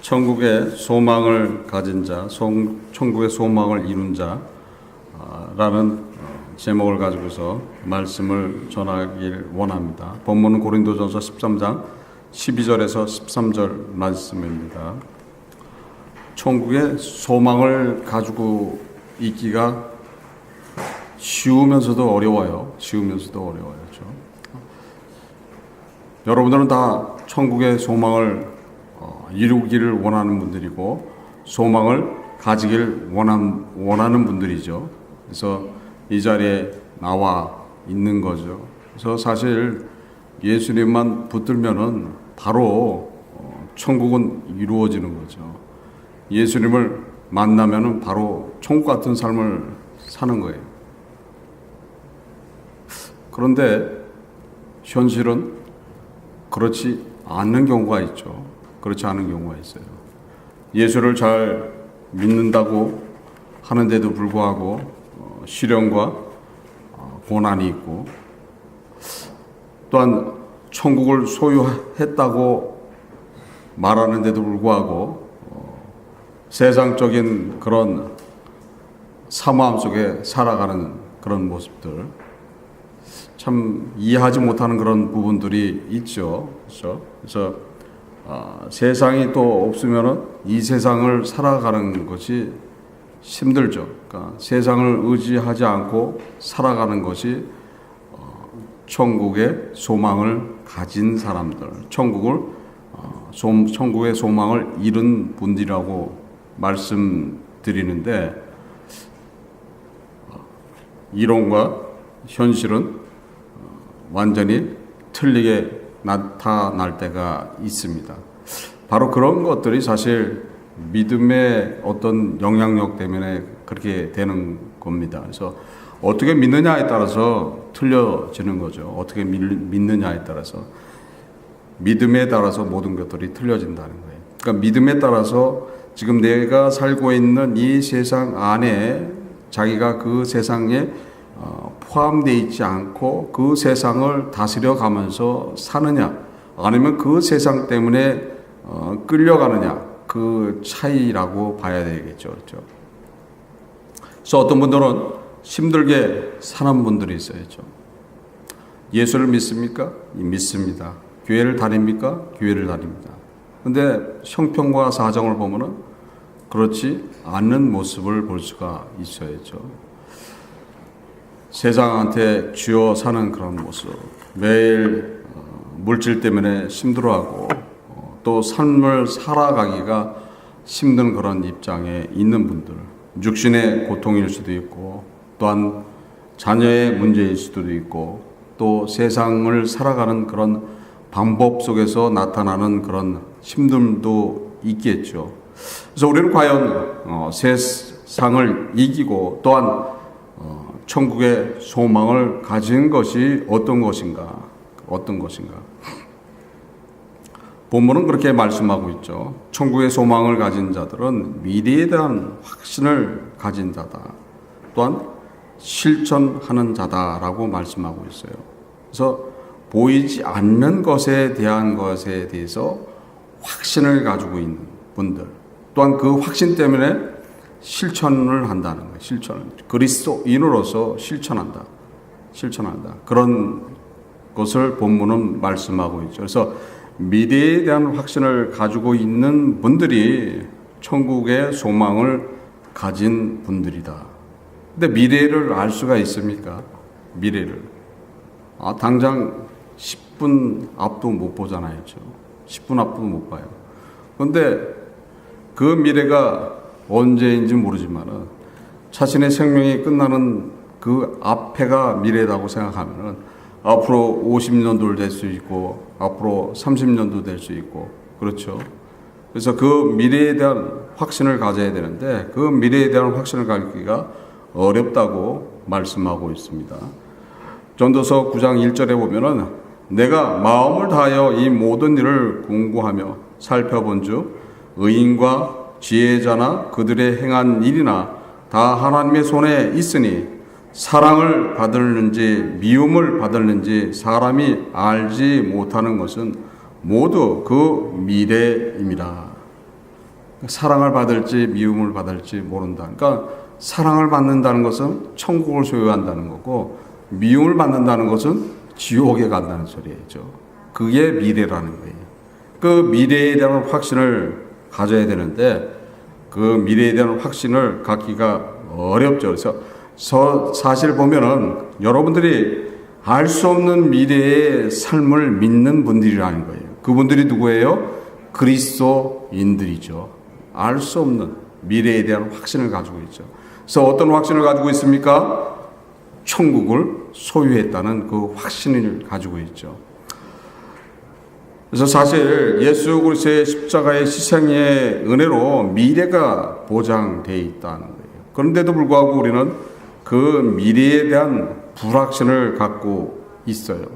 천국의 소망을 가진 자, 천국의 소망을 이룬 자라는 제목을 가지고서 말씀을 전하길 원합니다. 본문은 고린도전서 13장 12절에서 13절 말씀입니다. 천국의 소망을 가지고 있기가 쉬우면서도 어려워요. 그렇죠? 여러분들은 다 천국의 소망을 이루기를 원하는 분들이고 소망을 가지길 원하는 분들이죠. 그래서 이 자리에 나와 있는 거죠. 그래서 사실 예수님만 붙들면은 바로 천국은 이루어지는 거죠. 예수님을 만나면은 바로 천국 같은 삶을 사는 거예요. 그런데 현실은 그렇지 않는 경우가 있죠. 그렇지 않은 경우가 있어요. 예수를 잘 믿는다고 하는데도 불구하고 시련과 고난이 있고, 또한 천국을 소유했다고 말하는데도 불구하고 세상적인 그런 사모함 속에 살아가는 그런 모습들, 참 이해하지 못하는 그런 부분들이 있죠. 그래서 세상이 또 없으면은 이 세상을 살아가는 것이 힘들죠. 그러니까 세상을 의지하지 않고 살아가는 것이 천국의 소망을 가진 사람들, 천국의 소망을 잃은 분들이라고 말씀드리는데, 이론과 현실은 완전히 틀리게 나타날 때가 있습니다. 바로 그런 것들이 사실 믿음의 어떤 영향력 때문에 그렇게 되는 겁니다. 그래서 어떻게 믿느냐에 따라서 틀려지는 거죠. 어떻게 믿느냐에 따라서, 믿음에 따라서 모든 것들이 틀려진다는 거예요. 그러니까 믿음에 따라서 지금 내가 살고 있는 이 세상 안에 자기가 그 세상에 포함되어 있지 않고 그 세상을 다스려 가면서 사느냐, 아니면 그 세상 때문에 끌려가느냐, 그 차이라고 봐야 되겠죠. 그렇죠? 그래서 어떤 분들은 힘들게 사는 분들이 있어야죠. 예수를 믿습니까? 믿습니다. 교회를 다닙니까? 교회를 다닙니다. 근데 형편과 사정을 보면은 그렇지 않는 모습을 볼 수가 있어야죠. 세상한테 쥐어 사는 그런 모습, 매일 물질 때문에 힘들어하고 또 삶을 살아가기가 힘든 그런 입장에 있는 분들, 육신의 고통일 수도 있고, 또한 자녀의 문제일 수도 있고, 또 세상을 살아가는 그런 방법 속에서 나타나는 그런 힘듦도 있겠죠. 그래서 우리는 과연 세상을 이기고 또한 천국의 소망을 가진 것이 어떤 것인가? 본문은 그렇게 말씀하고 있죠. 천국의 소망을 가진 자들은 미래에 대한 확신을 가진 자다. 또한 실천하는 자다라고 말씀하고 있어요. 그래서 보이지 않는 것에 대해서 확신을 가지고 있는 분들, 또한 그 확신 때문에 실천을 한다는 거예요. 그리스도인으로서 실천한다. 그런 것을 본문은 말씀하고 있죠. 그래서 미래에 대한 확신을 가지고 있는 분들이 천국의 소망을 가진 분들이다. 근데 미래를 알 수가 있습니까? 미래를. 당장 10분 앞도 못 보잖아요. 10분 앞도 못 봐요. 그런데 그 미래가 언제인지 모르지만은 자신의 생명이 끝나는 그 앞에가 미래라고 생각하면은 앞으로 50년도 될 수 있고 앞으로 30년도 될 수 있고, 그렇죠. 그래서 그 미래에 대한 확신을 가져야 되는데 그 미래에 대한 확신을 갖기가 어렵다고 말씀하고 있습니다. 전도서 9장 1절에 보면은 내가 마음을 다하여 이 모든 일을 공부하며 살펴본즉 의인과 지혜자나 그들의 행한 일이나 다 하나님의 손에 있으니 사랑을 받을는지 미움을 받을는지 사람이 알지 못하는 것은 모두 그 미래임이라. 사랑을 받을지 미움을 받을지 모른다. 그러니까 사랑을 받는다는 것은 천국을 소유한다는 거고 미움을 받는다는 것은 지옥에 간다는 소리죠. 그게 미래라는 거예요. 그 미래에 대한 확신을 가져야 되는데 그 미래에 대한 확신을 갖기가 어렵죠. 그래서 사실 보면은 여러분들이 알 수 없는 미래의 삶을 믿는 분들이라는 거예요. 그분들이 누구예요? 그리스도인들이죠. 알 수 없는 미래에 대한 확신을 가지고 있죠. 그래서 어떤 확신을 가지고 있습니까? 천국을 소유했다는 그 확신을 가지고 있죠. 그래서 사실 예수 그리스도의 십자가의 희생의 은혜로 미래가 보장되어 있다는 거예요. 그런데도 불구하고 우리는 그 미래에 대한 불확신을 갖고 있어요.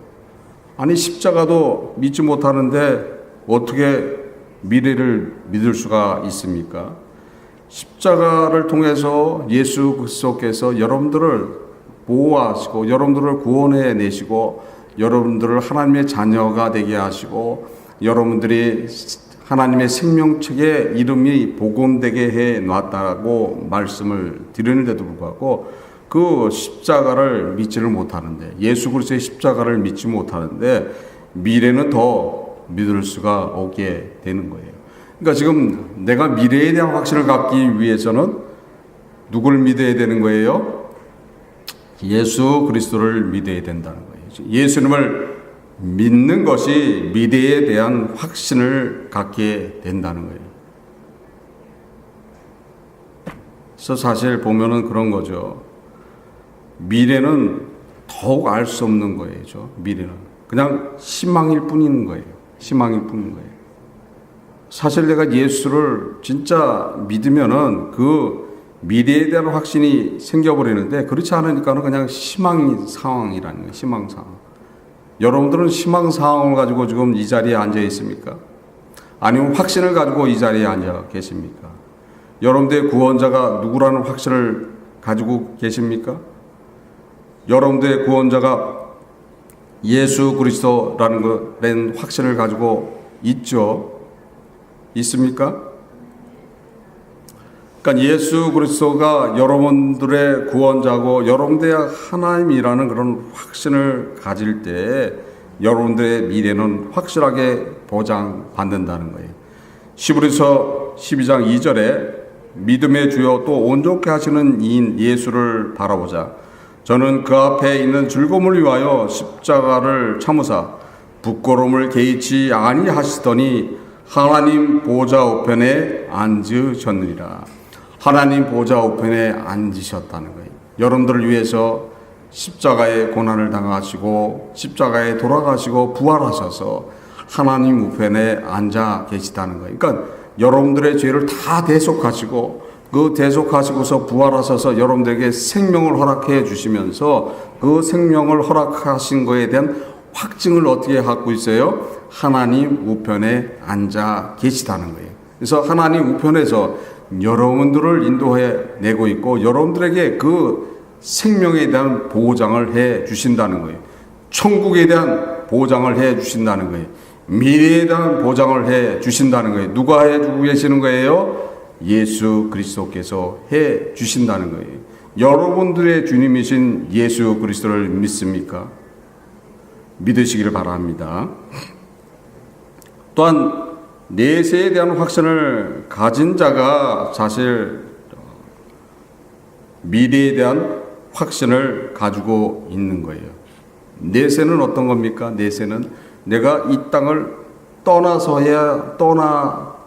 아니 십자가도 믿지 못하는데 어떻게 미래를 믿을 수가 있습니까? 십자가를 통해서 예수 그리스도께서 여러분들을 보호하시고 여러분들을 구원해 내시고 여러분들을 하나님의 자녀가 되게 하시고 여러분들이 하나님의 생명책에 이름이 복원되게 해 놨다고 말씀을 드리는데도 불구하고 그 십자가를 믿지를 못하는데 예수 그리스도의 십자가를 믿지 못하는데 미래는 더 믿을 수가 없게 되는 거예요. 그러니까 지금 내가 미래에 대한 확신을 갖기 위해서는 누구를 믿어야 되는 거예요? 예수 그리스도를 믿어야 된다는 거예요. 예수님을 믿는 것이 미래에 대한 확신을 갖게 된다는 거예요. 그래서 사실 보면은 그런 거죠. 미래는 더욱 알 수 없는 거예요. 미래는 그냥 희망일 뿐인 거예요. 희망일 뿐인 거예요. 사실 내가 예수를 진짜 믿으면은 그 미래에 대한 확신이 생겨버리는데 그렇지 않으니까는 그냥 희망 상황이라는 거예요. 희망 상황. 여러분들은 희망 상황을 가지고 지금 이 자리에 앉아 있습니까? 아니면 확신을 가지고 이 자리에 앉아 계십니까? 여러분들의 구원자가 누구라는 확신을 가지고 계십니까? 여러분들의 구원자가 예수 그리스도라는 확신을 가지고 있죠? 있습니까? 그러니까 예수 그리스도가 여러분들의 구원자고 여러분들의 하나님이라는 그런 확신을 가질 때 여러분들의 미래는 확실하게 보장받는다는 거예요. 히브리서 12장 2절에 믿음의 주요 또 온전케 하시는 이인 예수를 바라보자. 저는 그 앞에 있는 즐거움을 위하여 십자가를 참으사 부끄러움을 개의치 아니하시더니 하나님 보좌 우편에 앉으셨느니라. 하나님 보좌 우편에 앉으셨다는 거예요. 여러분들을 위해서 십자가의 고난을 당하시고 십자가에 돌아가시고 부활하셔서 하나님 우편에 앉아 계시다는 거예요. 그러니까 여러분들의 죄를 다 대속하시고 그 대속하시고서 부활하셔서 여러분들에게 생명을 허락해 주시면서 그 생명을 허락하신 것에 대한 확증을 어떻게 갖고 있어요? 하나님 우편에 앉아 계시다는 거예요. 그래서 하나님 우편에서 여러분들을 인도해 내고 있고 여러분들에게 그 생명에 대한 보장을 해 주신다는 거예요. 천국에 대한 보장을 해 주신다는 거예요. 미래에 대한 보장을 해 주신다는 거예요. 누가 해 주고 계시는 거예요? 예수 그리스도께서 해 주신다는 거예요. 여러분들의 주님이신 예수 그리스도를 믿습니까? 믿으시기를 바랍니다. 또한 내세에 대한 확신을 가진 자가 사실 미래에 대한 확신을 가지고 있는 거예요. 내세는 어떤 겁니까? 내세는 내가 이 땅을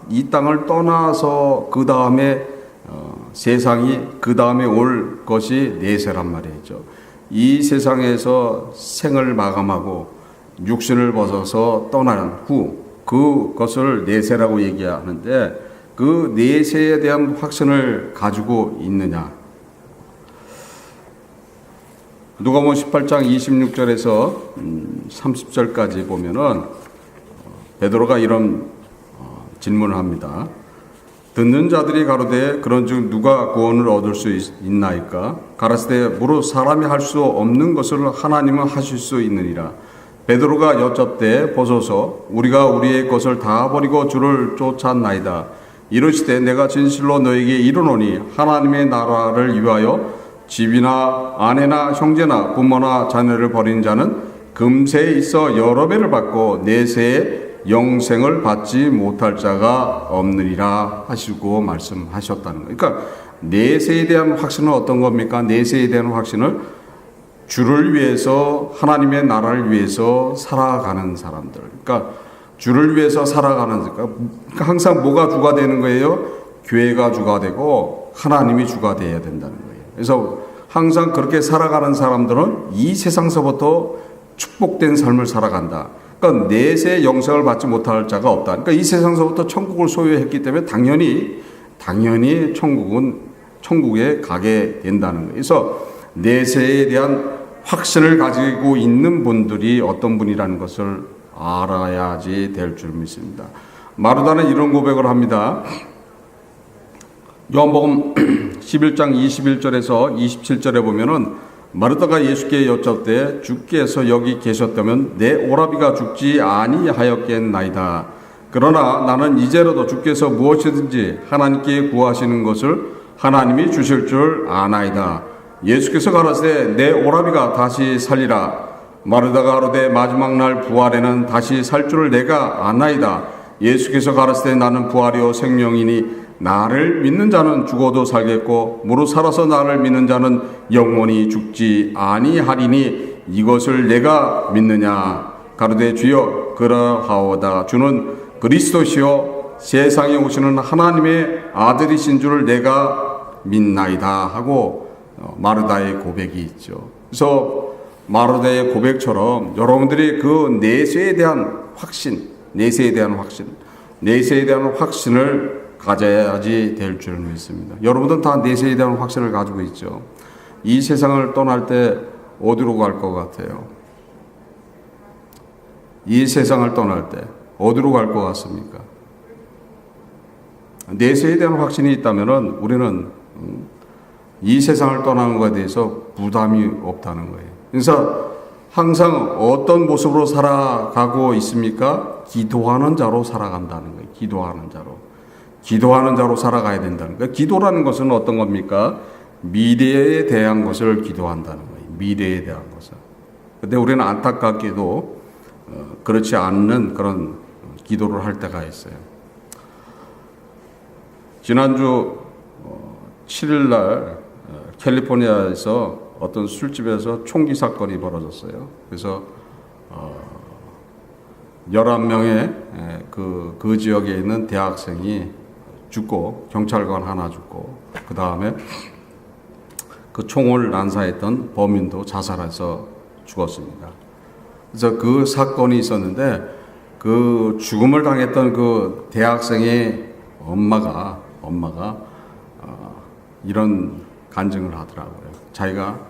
이 땅을 떠나서 그 다음에 세상이 그 다음에 올 것이 내세란 말이죠. 이 세상에서 생을 마감하고 육신을 벗어서 떠난 후 그것을 내세라고 얘기하는데 그 내세에 대한 확신을 가지고 있느냐. 누가복음 18장 26절에서 30절까지 보면은 베드로가 이런 질문을 합니다. 듣는 자들이 가로되 그런즉 누가 구원을 얻을 수 있나이까? 가라사대 무릇 사람이 할 수 없는 것을 하나님은 하실 수 있느니라. 베드로가 여쭙되 보소서 우리가 우리의 것을 다 버리고 주를 쫓았나이다. 이르시되 내가 진실로 너에게 이르노니 하나님의 나라를 위하여 집이나 아내나 형제나 부모나 자녀를 버린 자는 금세에 있어 여러 배를 받고 내세에 영생을 받지 못할 자가 없느니라 하시고 말씀하셨다는 거예요. 그러니까 내세에 대한 확신은 어떤 겁니까? 내세에 대한 확신을 주를 위해서 하나님의 나라를 위해서 살아가는 사람들. 그러니까 주를 위해서 살아가는 그러니까 항상 뭐가 주가 되는 거예요? 교회가 주가 되고 하나님이 주가 되어야 된다는 거예요. 그래서 항상 그렇게 살아가는 사람들은 이 세상서부터 축복된 삶을 살아간다. 그러니까 내세 영생을 받지 못할 자가 없다. 그러니까 이 세상서부터 천국을 소유했기 때문에 당연히 천국에 가게 된다는 거예요. 그래서 내세에 대한 확신을 가지고 있는 분들이 어떤 분이라는 것을 알아야지 될 줄 믿습니다. 마르다는 이런 고백을 합니다. 요한복음 11장 21절에서 27절에 보면은 마르다가 예수께 여쭙되 주께서 여기 계셨다면 내 오라비가 죽지 아니하였겠나이다. 그러나 나는 이제라도 주께서 무엇이든지 하나님께 구하시는 것을 하나님이 주실 줄 아나이다. 예수께서 가라사대 내 오라비가 다시 살리라. 마르다가 가로되 마지막 날 부활에는 다시 살 줄을 내가 아나이다. 예수께서 가라사대 나는 부활이요 생명이니 나를 믿는 자는 죽어도 살겠고 무릇 살아서 나를 믿는 자는 영원히 죽지 아니하리니 이것을 내가 믿느냐. 가로되 주여 그러하오다. 주는 그리스도시요 세상에 오시는 하나님의 아들이신 줄을 내가 믿나이다 하고 마르다의 고백이 있죠. 그래서 마르다의 고백처럼 여러분들이 그 내세에 대한 확신을 가져야지 될 줄 믿습니다. 여러분들은 다 내세에 대한 확신을 가지고 있죠. 이 세상을 떠날 때 어디로 갈 것 같아요? 이 세상을 떠날 때 어디로 갈 것 같습니까? 내세에 대한 확신이 있다면 우리는 이 세상을 떠나는 것에 대해서 부담이 없다는 거예요. 그래서 항상 어떤 모습으로 살아가고 있습니까? 기도하는 자로 살아간다는 거예요. 기도하는 자로 살아가야 된다는 거예요. 기도라는 것은 어떤 겁니까? 미래에 대한 것을 기도한다는 거예요. 미래에 대한 것을. 근데 우리는 안타깝게도 그렇지 않는 그런 기도를 할 때가 있어요. 지난주 7일 날 캘리포니아에서 어떤 술집에서 총기 사건이 벌어졌어요. 그래서 11명의 그 지역에 있는 대학생이 죽고 경찰관 하나 죽고 그 다음에 그 총을 난사했던 범인도 자살해서 죽었습니다. 그래서 그 사건이 있었는데 그 죽음을 당했던 그 대학생의 엄마가 이런 간증을 하더라고요.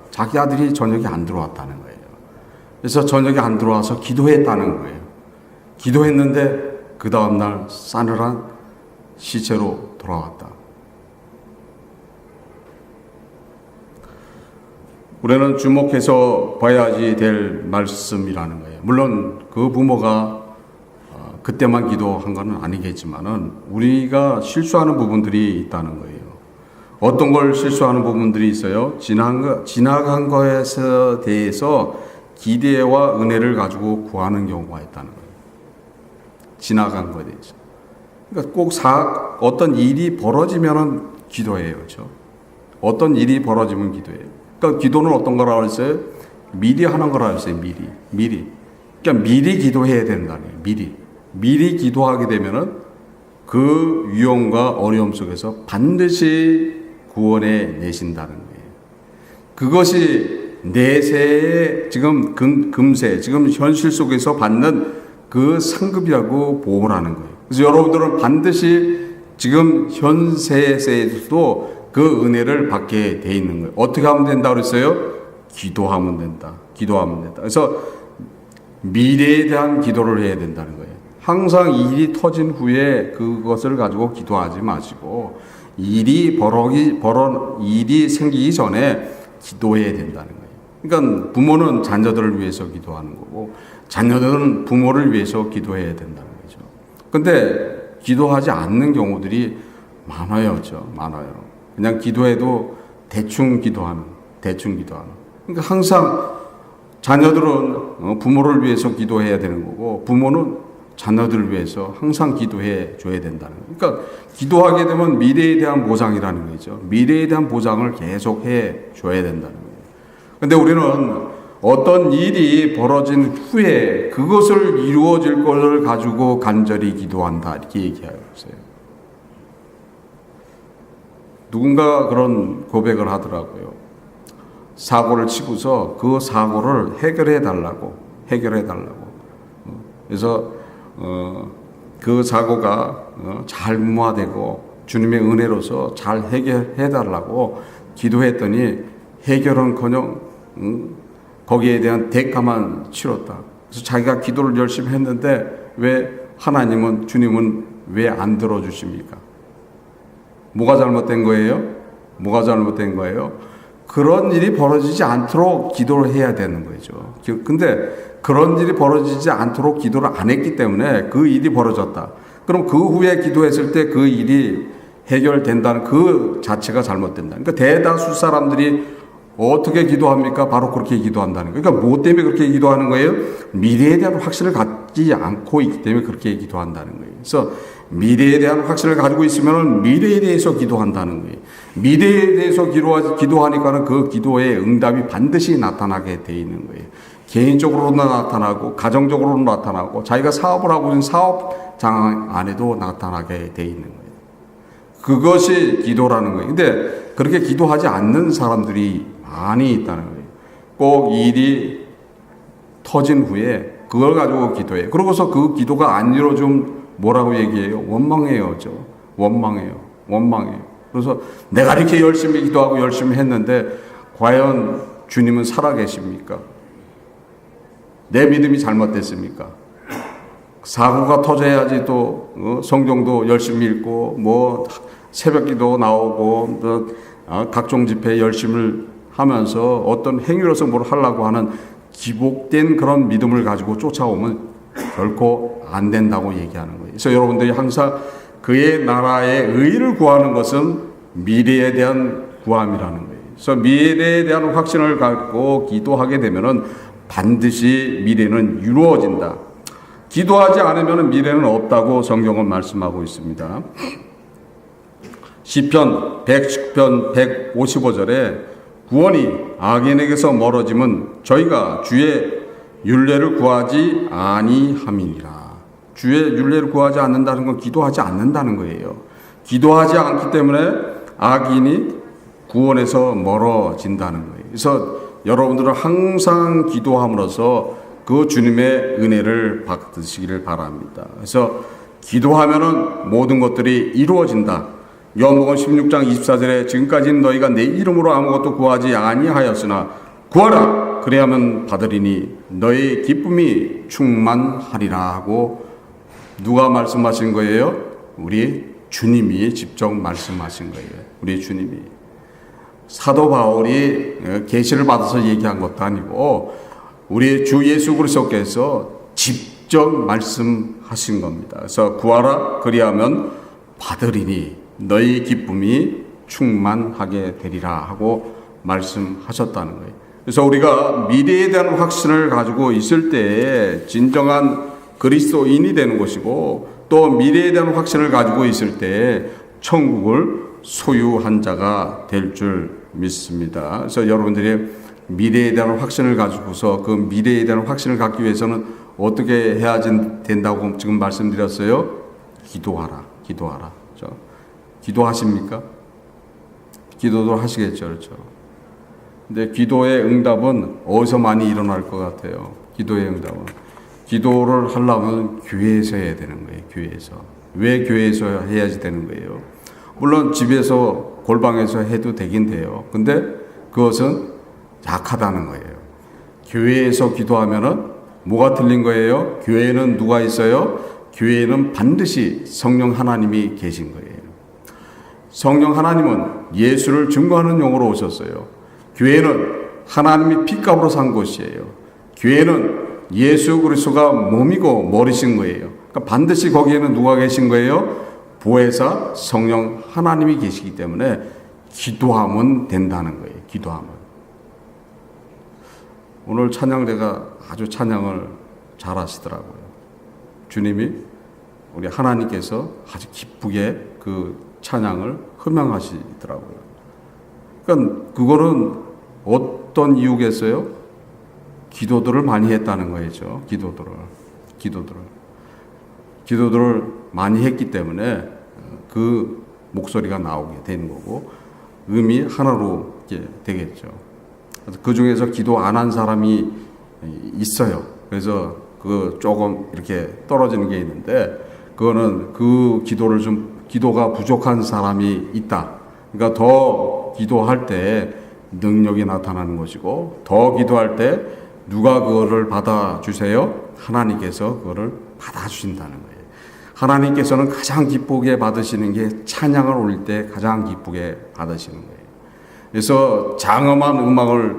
자기 아들이 저녁에 안 들어왔다는 거예요. 그래서 저녁에 안 들어와서 기도했다는 거예요. 기도했는데 그 다음날 싸늘한 시체로 돌아왔다. 우리는 주목해서 봐야지 될 말씀이라는 거예요. 물론 그 부모가 그때만 기도한 건 아니겠지만은 우리가 실수하는 부분들이 있다는 거예요. 어떤 걸 실수하는 부분들이 있어요? 지나간 것에 대해서 기대와 은혜를 가지고 구하는 경우가 있다는 거예요. 지나간 것에 대해서. 그러니까 꼭 어떤 일이 벌어지면은 기도해요. 그렇죠? 어떤 일이 벌어지면 기도해요. 그러니까 기도는 어떤 거라고 했어요? 미리 하는 거라고 했어요. 미리. 그러니까 미리 기도해야 된다는 거예요. 미리 기도하게 되면은 그 위험과 어려움 속에서 반드시 구원해 내신다는 거예요. 그것이 내세의 지금 금세, 지금 현실 속에서 받는 그 상급이라고 보험을 하는 거예요. 그래서 여러분들은 반드시 지금 현 세에서도 그 은혜를 받게 돼 있는 거예요. 어떻게 하면 된다 그랬어요? 기도하면 된다. 기도하면 된다. 그래서 미래에 대한 기도를 해야 된다는 거예요. 항상 일이 터진 후에 그것을 가지고 기도하지 마시고 일이 생기기 전에 기도해야 된다는 거예요. 그러니까 부모는 자녀들을 위해서 기도하는 거고 자녀들은 부모를 위해서 기도해야 된다는 거죠. 근데 기도하지 않는 경우들이 많아요. 많아요. 그냥 기도해도 대충 기도하는. 그러니까 항상 자녀들은 부모를 위해서 기도해야 되는 거고 부모는 자녀들을 위해서 항상 기도해 줘야 된다는 거예요. 그러니까 기도하게 되면 미래에 대한 보장이라는 거죠. 미래에 대한 보장을 계속 해 줘야 된다는 거예요. 근데 우리는 어떤 일이 벌어진 후에 그것을 이루어질 것을 가지고 간절히 기도한다 이렇게 얘기하고 있어요. 누군가 그런 고백을 하더라고요. 사고를 치고서 그 사고를 해결해 달라고. 그래서 그 사고가 잘 무마되고 주님의 은혜로서 잘 해결해 달라고 기도했더니 해결은커녕 거기에 대한 대가만 치렀다. 그래서 자기가 기도를 열심히 했는데 왜 하나님은 주님은 왜 안 들어주십니까? 뭐가 잘못된 거예요? 그런 일이 벌어지지 않도록 기도를 해야 되는 거죠. 근데 그런 일이 벌어지지 않도록 기도를 안 했기 때문에 그 일이 벌어졌다. 그럼 그 후에 기도했을 때 그 일이 해결된다는 그 자체가 잘못된다. 그러니까 대다수 사람들이 어떻게 기도합니까? 바로 그렇게 기도한다는 거예요. 그러니까 뭐 때문에 그렇게 기도하는 거예요? 미래에 대한 확신을 갖지 않고 있기 때문에 그렇게 기도한다는 거예요. 그래서 미래에 대한 확신을 가지고 있으면 미래에 대해서 기도한다는 거예요. 미래에 대해서 기도하니까는 그 기도의 응답이 반드시 나타나게 돼 있는 거예요. 개인적으로도 나타나고 가정적으로도 나타나고 자기가 사업을 하고 있는 사업장 안에도 나타나게 돼 있는 거예요. 그것이 기도라는 거예요. 근데 그렇게 기도하지 않는 사람들이 많이 있다는 거예요. 꼭 일이 터진 후에 그걸 가지고 기도해요. 그러고서 그 기도가 안 이루어지면 뭐라고 얘기해요? 원망해요. 그래서 내가 이렇게 열심히 기도하고 열심히 했는데 과연 주님은 살아계십니까? 내 믿음이 잘못됐습니까? 사고가 터져야지 또 성경도 열심히 읽고 뭐 새벽기도 나오고 또 각종 집회 열심을 하면서 어떤 행위로서 뭘 하려고 하는 기복된 그런 믿음을 가지고 쫓아오면 결코 안 된다고 얘기하는 거예요. 그래서 여러분들이 항상 그의 나라의 의를 구하는 것은 미래에 대한 구함이라는 거예요. 그래서 미래에 대한 확신을 갖고 기도하게 되면은 반드시 미래는 이루어진다. 기도하지 않으면 미래는 없다고 성경은 말씀하고 있습니다. 시편 110편 155절에 구원이 악인에게서 멀어지면 저희가 주의 율례를 구하지 아니함이니라. 주의 율례를 구하지 않는다는 건 기도하지 않는다는 거예요. 기도하지 않기 때문에 악인이 구원에서 멀어진다는 거예요. 그래서 여러분들은 항상 기도함으로써 그 주님의 은혜를 받으시기를 바랍니다. 그래서 기도하면은 모든 것들이 이루어진다. 요한복음 16장 24절에 지금까지는 너희가 내 이름으로 아무것도 구하지 아니하였으나 구하라 그래야만 받으리니 너희 기쁨이 충만하리라 하고 누가 말씀하신 거예요? 우리 주님이 직접 말씀하신 거예요. 우리 주님이. 사도 바울이 계시를 받아서 얘기한 것도 아니고 우리 주 예수 그리스도께서 직접 말씀하신 겁니다. 그래서 구하라 그리하면 받으리니 너희 기쁨이 충만하게 되리라 하고 말씀하셨다는 거예요. 그래서 우리가 미래에 대한 확신을 가지고 있을 때에 진정한 그리스도인이 되는 것이고 또 미래에 대한 확신을 가지고 있을 때에 천국을 소유한 자가 될 줄 믿습니다. 그래서 여러분들이 미래에 대한 확신을 가지고서 그 미래에 대한 확신을 갖기 위해서는 어떻게 해야 된다고 지금 말씀드렸어요? 기도하라. 그렇죠? 기도하십니까? 기도도 하시겠죠. 그렇죠? 근데 기도의 응답은 어디서 많이 일어날 것 같아요? 기도의 응답은 기도를 하려면 교회에서 해야 되는 거예요. 교회에서. 왜 교회에서 해야지 되는 거예요? 물론 집에서 골방에서 해도 되긴 돼요. 근데 그것은 약하다는 거예요. 교회에서 기도하면은 뭐가 틀린 거예요? 교회에는 누가 있어요? 교회에는 반드시 성령 하나님이 계신 거예요. 성령 하나님은 예수를 증거하는 용으로 오셨어요. 교회는 하나님이 핏값으로 산 곳이에요. 교회는 예수 그리스도가 몸이고 머리신 거예요. 그러니까 반드시 거기에는 누가 계신 거예요? 보혜사 성령 하나님이 계시기 때문에 기도하면 된다는 거예요. 기도하면. 오늘 찬양대가 아주 찬양을 잘 하시더라고요. 주님이 우리 하나님께서 아주 기쁘게 그 찬양을 흠양하시더라고요. 그러니까 그거는 어떤 이유겠어요? 기도들을 많이 했다는 거죠. 기도들을 많이 했기 때문에 그 목소리가 나오게 되는 거고 음이 하나로 되겠죠. 그 중에서 기도 안 한 사람이 있어요. 그래서 그 조금 이렇게 떨어지는 게 있는데 그거는 그 기도가 부족한 사람이 있다. 그러니까 더 기도할 때 능력이 나타나는 것이고 더 기도할 때 누가 그거를 받아주세요? 하나님께서 그거를 받아주신다는 거예요. 하나님께서는 가장 기쁘게 받으시는 게 찬양을 올릴 때 가장 기쁘게 받으시는 거예요. 그래서 장엄한 음악을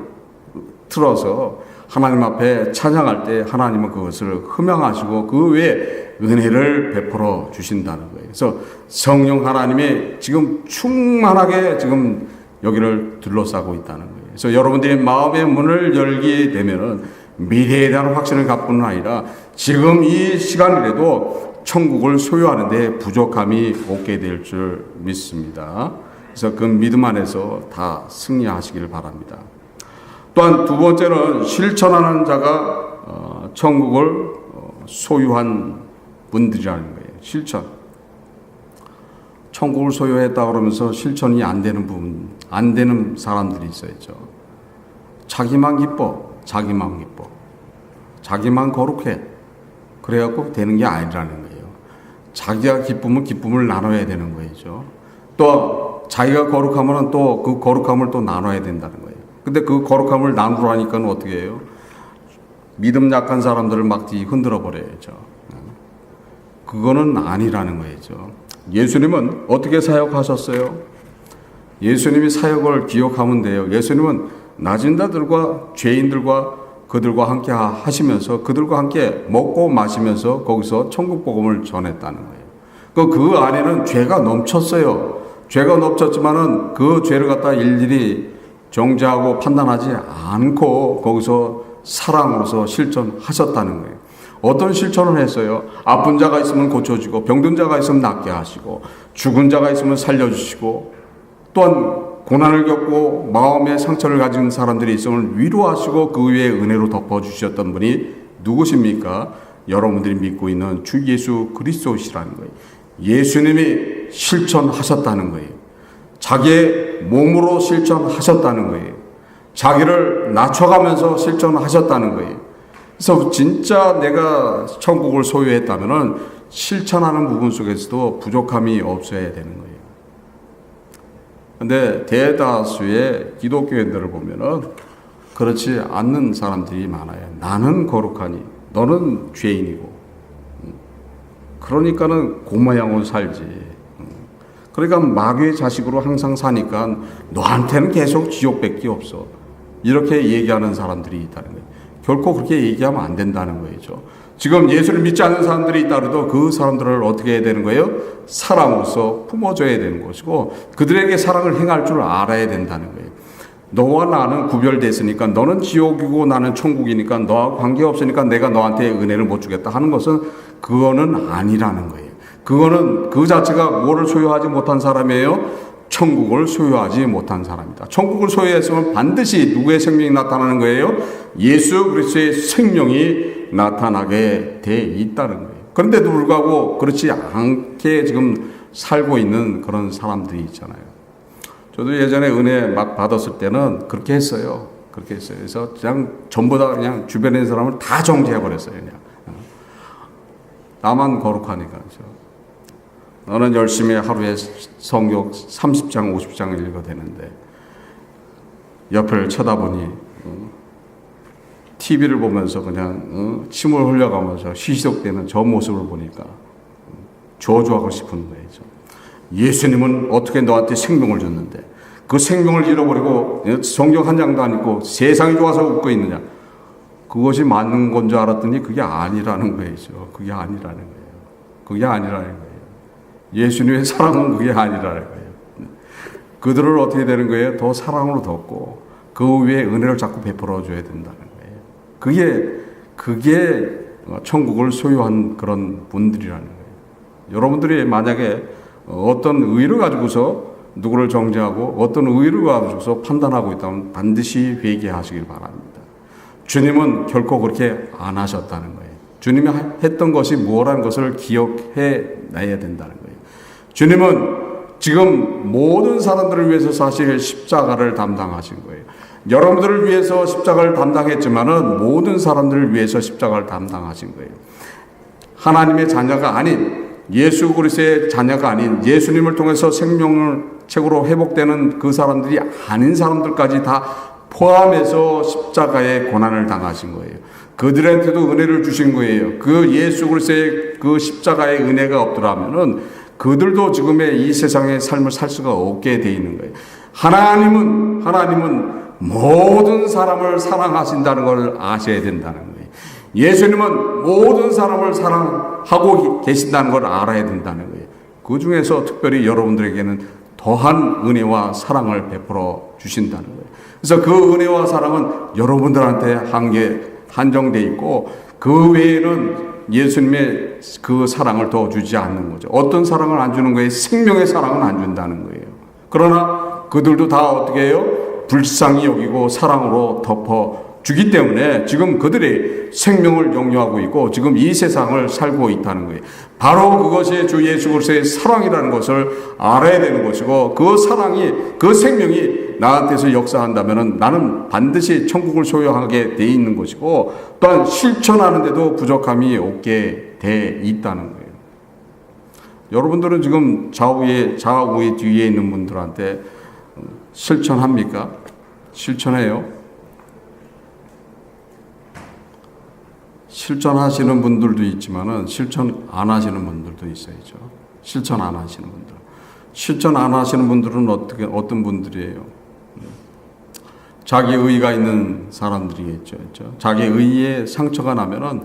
틀어서 하나님 앞에 찬양할 때 하나님은 그것을 흠양하시고 그 외에 은혜를 베풀어 주신다는 거예요. 그래서 성령 하나님이 지금 충만하게 지금 여기를 둘러싸고 있다는 거예요. 그래서 여러분들이 마음의 문을 열게 되면은 미래에 대한 확신을 갖고는 아니라 지금 이 시간이라도 천국을 소유하는 데 부족함이 없게 될 줄 믿습니다. 그래서 그 믿음 안에서 다 승리하시기를 바랍니다. 또한 두 번째는 실천하는 자가 천국을 소유한 분들이라는 거예요. 실천. 천국을 소유했다 그러면서 실천이 안 되는 사람들이 있어야죠. 자기만 기뻐. 자기만 거룩해. 그래갖고 되는 게 아니라는 거예요. 자기가 기쁘면 기쁨을 나눠야 되는 거죠. 또 자기가 거룩하면 또 그 거룩함을 또 나눠야 된다는 거예요. 근데 그 거룩함을 나누라니까 어떻게 해요? 믿음 약한 사람들을 막 흔들어 버려야죠. 그거는 아니라는 거죠. 예수님은 어떻게 사역하셨어요? 예수님이 사역을 기억하면 돼요. 예수님은 낮은 자들과 죄인들과 그들과 함께 하시면서 그들과 함께 먹고 마시면서 거기서 천국 복음을 전했다는 거예요. 그 안에는 죄가 넘쳤어요. 죄가 넘쳤지만은 그 죄를 갖다 일일이 정죄하고 판단하지 않고 거기서 사랑으로서 실천하셨다는 거예요. 어떤 실천을 했어요? 아픈 자가 있으면 고쳐주고 병든 자가 있으면 낫게 하시고 죽은 자가 있으면 살려주시고 또한 고난을 겪고 마음의 상처를 가진 사람들이 있으면 위로하시고 그 위에 은혜로 덮어주셨던 분이 누구십니까? 여러분들이 믿고 있는 주 예수 그리스도시라는 거예요. 예수님이 실천하셨다는 거예요. 자기의 몸으로 실천하셨다는 거예요. 자기를 낮춰가면서 실천하셨다는 거예요. 그래서 진짜 내가 천국을 소유했다면은 실천하는 부분 속에서도 부족함이 없어야 되는 거예요. 근데 대다수의 기독교인들을 보면은 그렇지 않는 사람들이 많아요. 나는 거룩하니 너는 죄인이고 그러니까는 고모양으로 살지. 그러니까 마귀의 자식으로 항상 사니까 너한테는 계속 지옥밖에 없어. 이렇게 얘기하는 사람들이 있다는 거예요. 결코 그렇게 얘기하면 안 된다는 거죠. 지금 예수를 믿지 않는 사람들이 있다고 그 사람들을 어떻게 해야 되는 거예요? 사랑으로서 품어줘야 되는 것이고 그들에게 사랑을 행할 줄 알아야 된다는 거예요. 너와 나는 구별됐으니까 너는 지옥이고 나는 천국이니까 너와 관계없으니까 내가 너한테 은혜를 못 주겠다 하는 것은 그거는 아니라는 거예요. 그거는 그 자체가 뭐를 소유하지 못한 사람이에요? 천국을 소유하지 못한 사람이다. 천국을 소유했으면 반드시 누구의 생명이 나타나는 거예요? 예수 그리스도의 생명이 나타나게 돼 있다는 거예요. 그런데도 불구하고 그렇지 않게 지금 살고 있는 그런 사람들이 있잖아요. 저도 예전에 은혜 막 받았을 때는 그렇게 했어요. 그래서 그냥 전부 다 그냥 주변에 있는 사람을 다 정죄해 버렸어요. 그냥 나만 거룩하니까요. 너는 열심히 하루에 성경 30장, 50장을 읽어야 되는데 옆을 쳐다보니 TV를 보면서 그냥 침을 흘려가면서 희석되는 저 모습을 보니까 저주하고 싶은 거예요. 예수님은 어떻게 너한테 생명을 줬는데 그 생명을 잃어버리고 성경 한 장도 안 읽고 세상이 좋아서 웃고 있느냐. 그것이 맞는 건 줄 알았더니 그게 아니라는 거예요. 그게 아니라는 거예요. 그게 아니라는 거예요. 예수님의 사랑은 그게 아니라는 거예요. 그들을 어떻게 되는 거예요? 더 사랑으로 덮고 그 위에 은혜를 자꾸 베풀어 줘야 된다는 거예요. 그게 천국을 소유한 그런 분들이라는 거예요. 여러분들이 만약에 어떤 의를 가지고서 누구를 정죄하고 어떤 의를 가지고서 판단하고 있다면 반드시 회개하시길 바랍니다. 주님은 결코 그렇게 안 하셨다는 거예요. 주님이 했던 것이 무엇라는 것을 기억해 놔야 된다는 거예요. 주님은 지금 모든 사람들을 위해서 사실 십자가를 담당하신 거예요. 여러분들을 위해서 십자가를 담당했지만은 모든 사람들을 위해서 십자가를 담당하신 거예요. 하나님의 자녀가 아닌 예수 그리스도의 자녀가 아닌 예수님을 통해서 생명을 책으로 회복되는 그 사람들이 아닌 사람들까지 다 포함해서 십자가의 고난을 당하신 거예요. 그들한테도 은혜를 주신 거예요. 그 예수 그리스도의 그 십자가의 은혜가 없더라면은 그들도 지금의 이 세상의 삶을 살 수가 없게 돼 있는 거예요. 하나님은 모든 사람을 사랑하신다는 걸 아셔야 된다는 거예요. 예수님은 모든 사람을 사랑하고 계신다는 걸 알아야 된다는 거예요. 그 중에서 특별히 여러분들에게는 더한 은혜와 사랑을 베풀어 주신다는 거예요. 그래서 그 은혜와 사랑은 여러분들한테 한정돼 있고 그 외에는 예수님의 그 사랑을 더 주지 않는 거죠. 어떤 사랑을 안 주는 거예요? 생명의 사랑은 안 준다는 거예요. 그러나 그들도 다 어떻게 해요? 불쌍히 여기고 사랑으로 덮어주기 때문에 지금 그들이 생명을 영유하고 있고 지금 이 세상을 살고 있다는 거예요. 바로 그것이 주 예수 그리스도의 사랑이라는 것을 알아야 되는 것이고 그 사랑이 그 생명이 나한테서 역사한다면 나는 반드시 천국을 소유하게 돼 있는 것이고 또한 실천하는데도 부족함이 없게 돼 있다는 거예요. 여러분들은 지금 좌우에 뒤에 있는 분들한테 실천합니까? 실천해요? 실천하시는 분들도 있지만은 실천 안 하시는 분들도 있어야죠. 실천 안 하시는 분들. 실천 안 하시는 분들은 어떤 분들이에요? 자기 의의가 있는 사람들이겠죠. 자기 의의에 상처가 나면은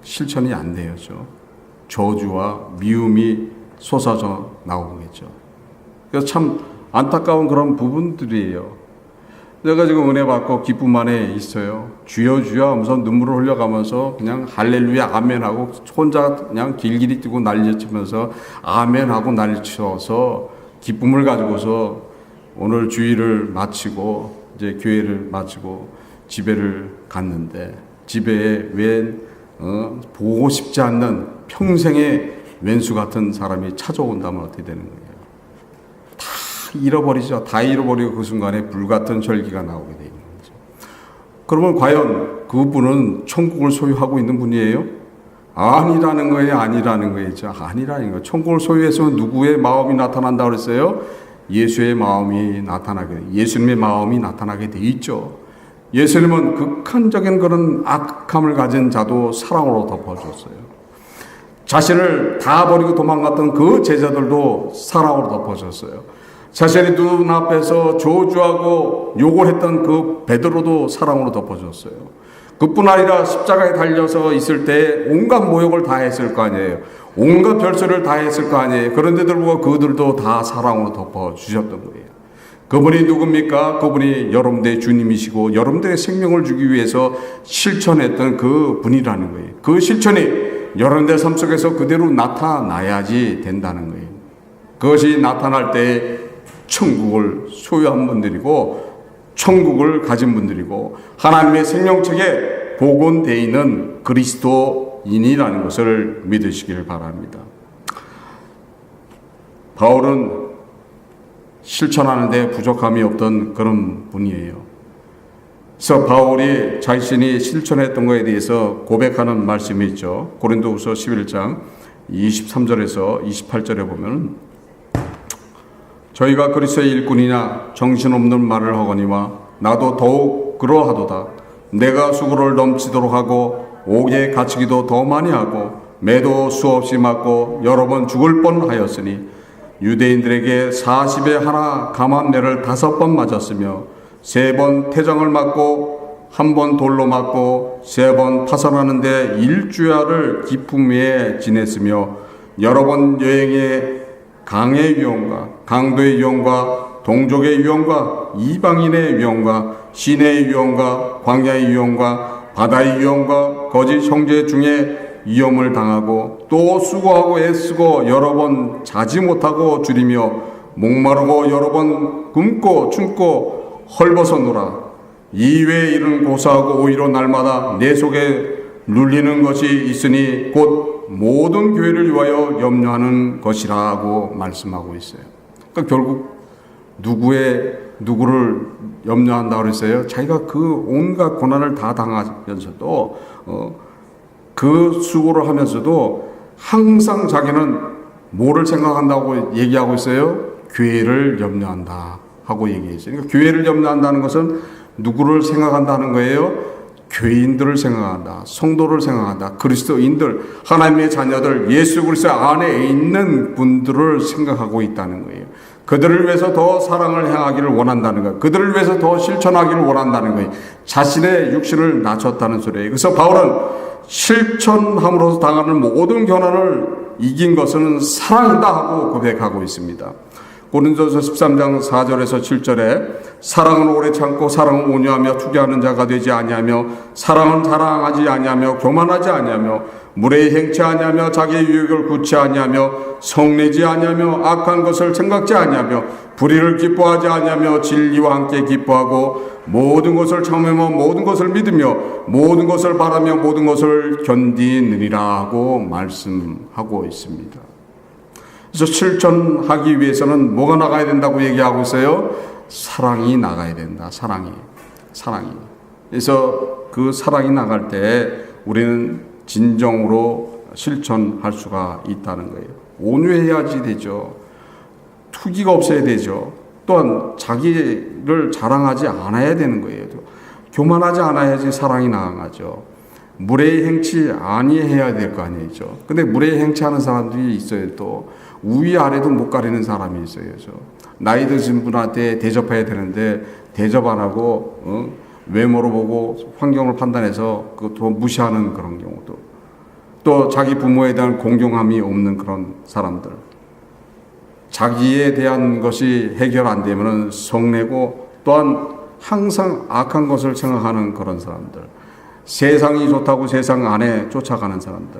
실천이 안 되죠. 저주와 미움이 솟아져 나오겠죠. 그래서 참 안타까운 그런 부분들이에요. 내가 지금 은혜 받고 기쁨 안에 있어요. 주여 주여 하면서 눈물을 흘려가면서 그냥 할렐루야 아멘하고 혼자 그냥 길길이 뛰고 난리치면서 아멘하고 난리쳐서 기쁨을 가지고서 오늘 주일을 마치고 이제 교회를 마치고 집에를 갔는데 집에 웬 보고 싶지 않는 평생의 왼수 같은 사람이 찾아온다면 어떻게 되는 거예요? 잃어버리죠. 다 잃어버리고 그 순간에 불같은 절기가 나오게 되는 거죠. 그러면 과연 그분은 천국을 소유하고 있는 분이에요? 아니라는 거예요. 아니라는 거죠. 아니라는 거예요. 천국을 소유해서 누구의 마음이 나타난다고 그랬어요? 예수의 마음이 나타나게, 예수님의 마음이 나타나게 돼 있죠. 예수님은 극한적인 그런 악함을 가진 자도 사랑으로 덮어줬어요. 자신을 다 버리고 도망갔던 그 제자들도 사랑으로 덮어줬어요. 자신의 눈앞에서 저주하고 욕을 했던 그 베드로도 사랑으로 덮어줬어요. 그뿐 아니라 십자가에 달려서 있을 때 온갖 모욕을 다 했을 거 아니에요. 온갖 별소리를 다 했을 거 아니에요. 그런데도 불구하고 그들도 다 사랑으로 덮어주셨던 거예요. 그분이 누굽니까? 그분이 여러분들의 주님이시고 여러분들의 생명을 주기 위해서 실천했던 그 분이라는 거예요. 그 실천이 여러분들의 삶 속에서 그대로 나타나야지 된다는 거예요. 그것이 나타날 때 천국을 소유한 분들이고 천국을 가진 분들이고 하나님의 생명책에 복원되어 있는 그리스도인이라는 것을 믿으시길 바랍니다. 바울은 실천하는데 부족함이 없던 그런 분이에요. 그래서 바울이 자신이 실천했던 것에 대해서 고백하는 말씀이 있죠. 고린도후서 11장 23절에서 28절에 보면 저희가 그리스도의 일꾼이냐 정신없는 말을 하거니와 나도 더욱 그러하도다. 내가 수고를 넘치도록 하고 옥에 갇히기도 더 많이 하고 매도 수없이 맞고 여러 번 죽을 뻔하였으니 유대인들에게 40에 하나 감한 매를 5번 맞았으며 3번 태장을 맞고 1번 돌로 맞고 3번 파선하는데 일주야를 깊음 위에 지냈으며 여러 번 여행에 강의 위험과 강도의 위험과 동족의 위험과 이방인의 위험과 시내의 위험과 광야의 위험과 바다의 위험과 거짓 형제 중에 위험을 당하고 또 수고하고 애쓰고 여러 번 자지 못하고 줄이며 목마르고 여러 번 굶고 춤고 헐벗어 놀아 이외에 이른 고사하고 오히려 날마다 내 속에 눌리는 것이 있으니 곧 모든 교회를 위하여 염려하는 것이라고 말씀하고 있어요. 그러니까 결국 누구를 염려한다고 그랬어요? 자기가 그 온갖 고난을 다 당하면서도 그 수고를 하면서도 항상 자기는 뭐를 생각한다고 얘기하고 있어요? 교회를 염려한다 하고 얘기했어요. 그러니까 교회를 염려한다는 것은 누구를 생각한다는 거예요? 교인들을 생각한다. 성도를 생각한다. 그리스도인들, 하나님의 자녀들, 예수 그리스도 안에 있는 분들을 생각하고 있다는 거예요. 그들을 위해서 더 사랑을 행하기를 원한다는 거예요. 그들을 위해서 더 실천하기를 원한다는 거예요. 자신의 육신을 낮췄다는 소리예요. 그래서 바울은 실천함으로써 당하는 모든 고난을 이긴 것은 사랑이다 하고 고백하고 있습니다. 고린도서 13장 4절에서 7절에 사랑은 오래 참고 사랑은 온유하며 투기하는 자가 되지 아니하며 사랑은 자랑하지 아니하며 교만하지 아니하며 무례히 행치 아니하며 자기의 유익을 굳지 아니하며 성내지 아니하며 악한 것을 생각지 아니하며 불의를 기뻐하지 아니하며 진리와 함께 기뻐하고 모든 것을 참으며 모든 것을 믿으며 모든 것을 바라며 모든 것을 견디느니라 하고 말씀하고 있습니다. 그래서 실천하기 위해서는 뭐가 나가야 된다고 얘기하고 있어요? 사랑이 나가야 된다. 사랑이. 그래서 그 사랑이 나갈 때 우리는 진정으로 실천할 수가 있다는 거예요. 온유해야지 되죠. 투기가 없어야 되죠. 또한 자기를 자랑하지 않아야 되는 거예요. 교만하지 않아야지 사랑이 나가죠. 무례히 행치 아니해야 될 거 아니죠. 근데 무례히 행치하는 사람들이 있어요. 또 우위 아래도 못 가리는 사람이 있어요. 나이 드신 분한테 대접해야 되는데 대접 안 하고 외모로 보고 환경을 판단해서 그것도 무시하는 그런 경우도, 또 자기 부모에 대한 공경함이 없는 그런 사람들, 자기에 대한 것이 해결 안 되면 성내고 또한 항상 악한 것을 생각하는 그런 사람들, 세상이 좋다고 세상 안에 쫓아가는 사람들,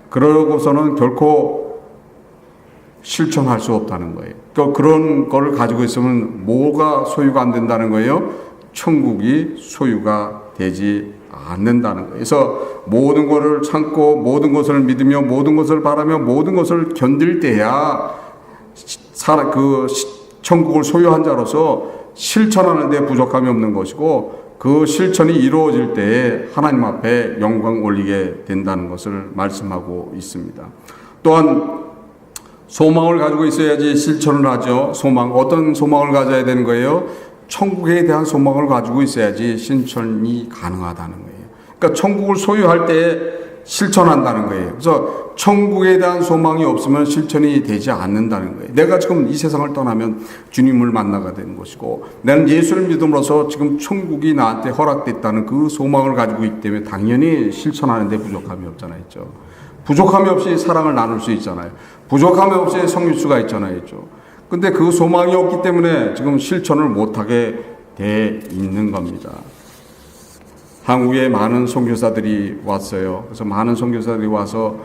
그러고서는 결코 실천할 수 없다는 거예요. 그러니까 그런 거를 가지고 있으면 뭐가 소유가 안 된다는 거예요? 천국이 소유가 되지 않는다는 거예요. 그래서 모든 것을 참고 모든 것을 믿으며 모든 것을 바라며 모든 것을 견딜 때야 천국을 소유한 자로서 실천하는 데 부족함이 없는 것이고, 그 실천이 이루어질 때에 하나님 앞에 영광 올리게 된다는 것을 말씀하고 있습니다. 또한 소망을 가지고 있어야지 실천을 하죠. 어떤 소망을 가져야 되는 거예요? 천국에 대한 소망을 가지고 있어야지 실천이 가능하다는 거예요. 그러니까 천국을 소유할 때 실천한다는 거예요. 그래서 천국에 대한 소망이 없으면 실천이 되지 않는다는 거예요. 내가 지금 이 세상을 떠나면 주님을 만나게 되는 것이고, 나는 예수를 믿음으로써 지금 천국이 나한테 허락됐다는 그 소망을 가지고 있기 때문에 당연히 실천하는 데 부족함이 없잖아요. 부족함이 없이 사랑을 나눌 수 있잖아요. 부족함이 없이 성육수가 있잖아요. 근데 그 소망이 없기 때문에 지금 실천을 못하게 돼 있는 겁니다. 한국에 많은 선교사들이 왔어요. 그래서 많은 선교사들이 와서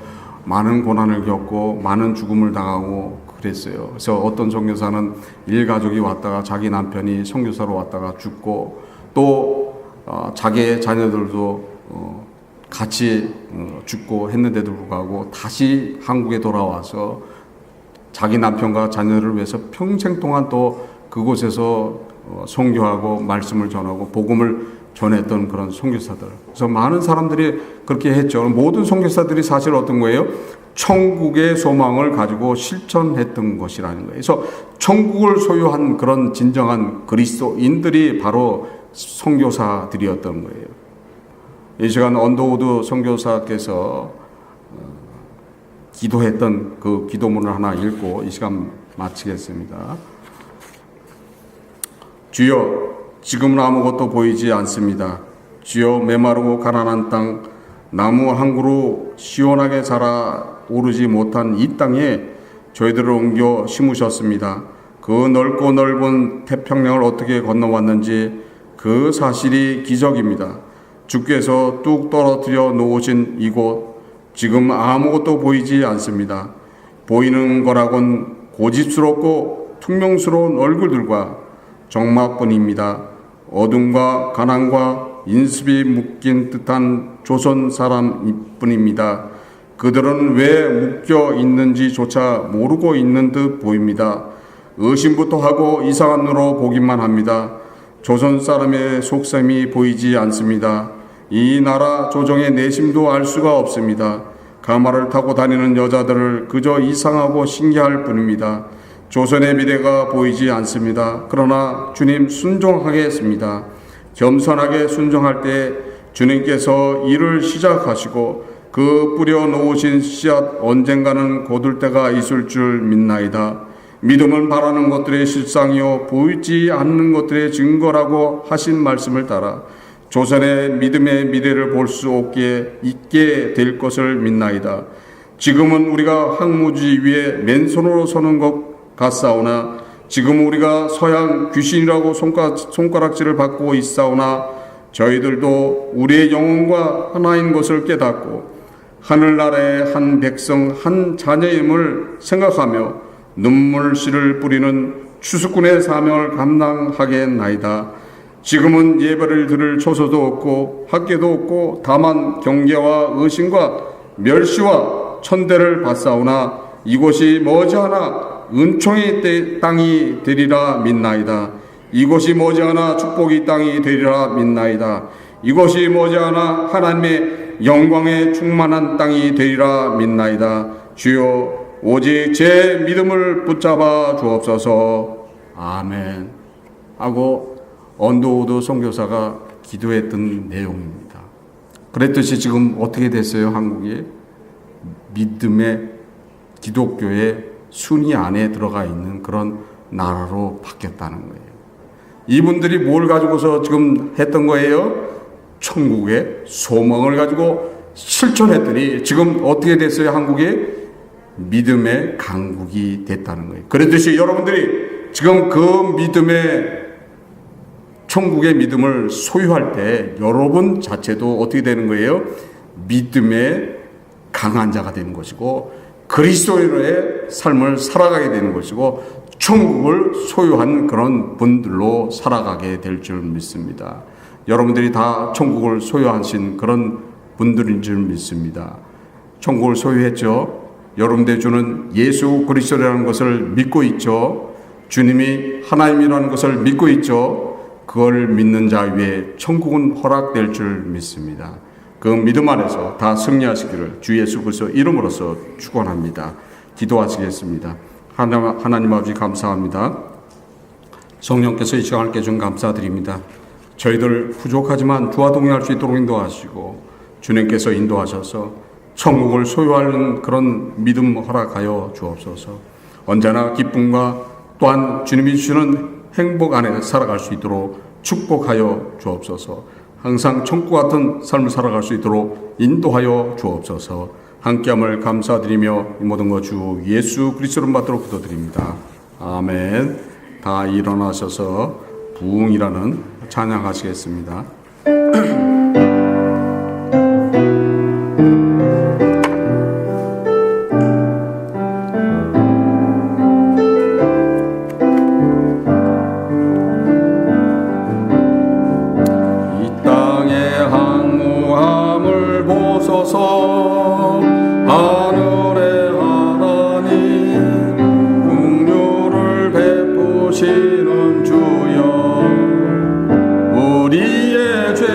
많은 고난을 겪고 많은 죽음을 당하고 그랬어요. 그래서 어떤 선교사는 일가족이 왔다가 자기 남편이 선교사로 왔다가 죽고, 또 자기의 자녀들도 같이 죽고 했는데도 불구하고 다시 한국에 돌아와서 자기 남편과 자녀를 위해서 평생 동안 또 그곳에서 선교하고 말씀을 전하고 복음을 전했던 그런 선교사들. 그래서 많은 사람들이 그렇게 했죠. 모든 선교사들이 사실 어떤 거예요? 천국의 소망을 가지고 실천했던 것이라는 거예요. 그래서 천국을 소유한 그런 진정한 그리스도인들이 바로 선교사들이었던 거예요. 이 시간 언더우드 선교사께서 기도했던 그 기도문을 하나 읽고 이 시간 마치겠습니다. 주여, 지금은 아무것도 보이지 않습니다. 주여, 메마르고 가난한 땅, 나무 한 그루 시원하게 자라 오르지 못한 이 땅에 저희들을 옮겨 심으셨습니다. 그 넓고 넓은 태평양을 어떻게 건너왔는지 그 사실이 기적입니다. 주께서 뚝 떨어뜨려 놓으신 이곳, 지금 아무것도 보이지 않습니다. 보이는 거라곤 고집스럽고 퉁명스러운 얼굴들과 정막뿐입니다. 어둠과 가난과 인습이 묶인 듯한 조선 사람뿐입니다. 그들은 왜 묶여 있는지조차 모르고 있는 듯 보입니다. 의심부터 하고 이상한 눈으로 보기만 합니다. 조선 사람의 속셈이 보이지 않습니다. 이 나라 조정의 내심도 알 수가 없습니다. 가마를 타고 다니는 여자들을 그저 이상하고 신기할 뿐입니다. 조선의 미래가 보이지 않습니다. 그러나 주님 순종하겠습니다. 겸손하게 순종할 때 주님께서 일을 시작하시고 그 뿌려 놓으신 씨앗 언젠가는 거둘 때가 있을 줄 믿나이다. 믿음은 바라는 것들의 실상이요 보이지 않는 것들의 증거라고 하신 말씀을 따라 조선의 믿음의 미래를 볼 수 있게 될 것을 믿나이다. 지금은 우리가 항무지 위에 맨손으로 서는 것 같사오나 지금 우리가 서양 귀신이라고 손가락질을 받고 있사오나 저희들도 우리의 영혼과 하나인 것을 깨닫고 하늘나라의 한 백성 한 자녀임을 생각하며 눈물씨를 뿌리는 추수꾼의 사명을 감당하겠나이다. 지금은 예배를 드릴 초소도 없고 학계도 없고 다만 경계와 의심과 멸시와 천대를 받사오나 이곳이 머지않아 은총의 땅이 되리라 믿나이다. 이곳이 머지않아 축복의 땅이 되리라 믿나이다. 이곳이 머지않아 하나님의 영광에 충만한 땅이 되리라 믿나이다. 주여, 오직 제 믿음을 붙잡아 주옵소서. 아멘 하고 언더우드 선교사가 기도했던 내용입니다. 그랬듯이 지금 어떻게 됐어요? 한국이 믿음의 기독교의 순위 안에 들어가 있는 그런 나라로 바뀌었다는 거예요. 이분들이 뭘 가지고서 지금 했던 거예요? 천국의 소망을 가지고 실천했더니 지금 어떻게 됐어요? 한국이 믿음의 강국이 됐다는 거예요. 그랬듯이 여러분들이 지금 그 믿음의 천국의 믿음을 소유할 때 여러분 자체도 어떻게 되는 거예요? 믿음의 강한 자가 되는 것이고 그리스도인의 삶을 살아가게 되는 것이고 천국을 소유한 그런 분들로 살아가게 될 줄 믿습니다. 여러분들이 다 천국을 소유하신 그런 분들인 줄 믿습니다. 천국을 소유했죠. 여러분들 주는 예수 그리스도라는 것을 믿고 있죠. 주님이 하나님이라는 것을 믿고 있죠. 그걸 믿는 자 위에 천국은 허락될 줄 믿습니다. 그 믿음 안에서 다 승리하시기를 주 예수 그리스도 이름으로서 축원합니다. 기도하시겠습니다. 하나님 아버지 감사합니다. 성령께서 이 시간을 깨준 감사드립니다. 저희들 부족하지만 주와 동행할 수 있도록 인도하시고 주님께서 인도하셔서 천국을 소유하는 그런 믿음 허락하여 주옵소서. 언제나 기쁨과 또한 주님이 주시는 행복 안에 살아갈 수 있도록 축복하여 주옵소서. 항상 천국 같은 삶을 살아갈 수 있도록 인도하여 주옵소서. 함께함을 감사드리며 이 모든 것 주 예수 그리스도를 받도록 기도드립니다. 아멘. 다 일어나셔서 부흥이라는 찬양하시겠습니다. 하늘의 하나님 긍휼을 베푸시는 주여 우리의 죄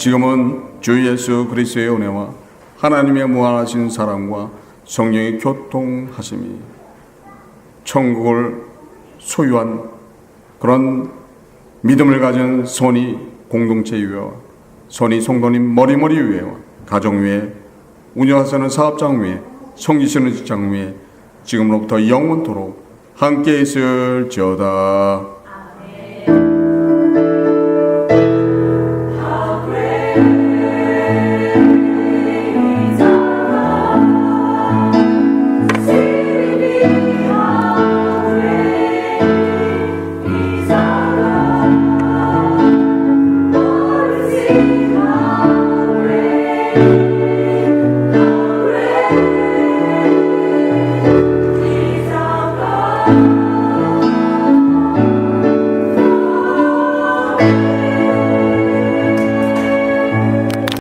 지금은 주 예수 그리스도의 은혜와 하나님의 무한하신 사랑과 성령의 교통하심이 천국을 소유한 그런 믿음을 가진 선이 공동체 위에 선이 성도님 머리머리 위에 가정 위에 운영하시는 사업장 위에 섬기시는 직장 위에 지금로부터 영원토록 함께 있을지어다.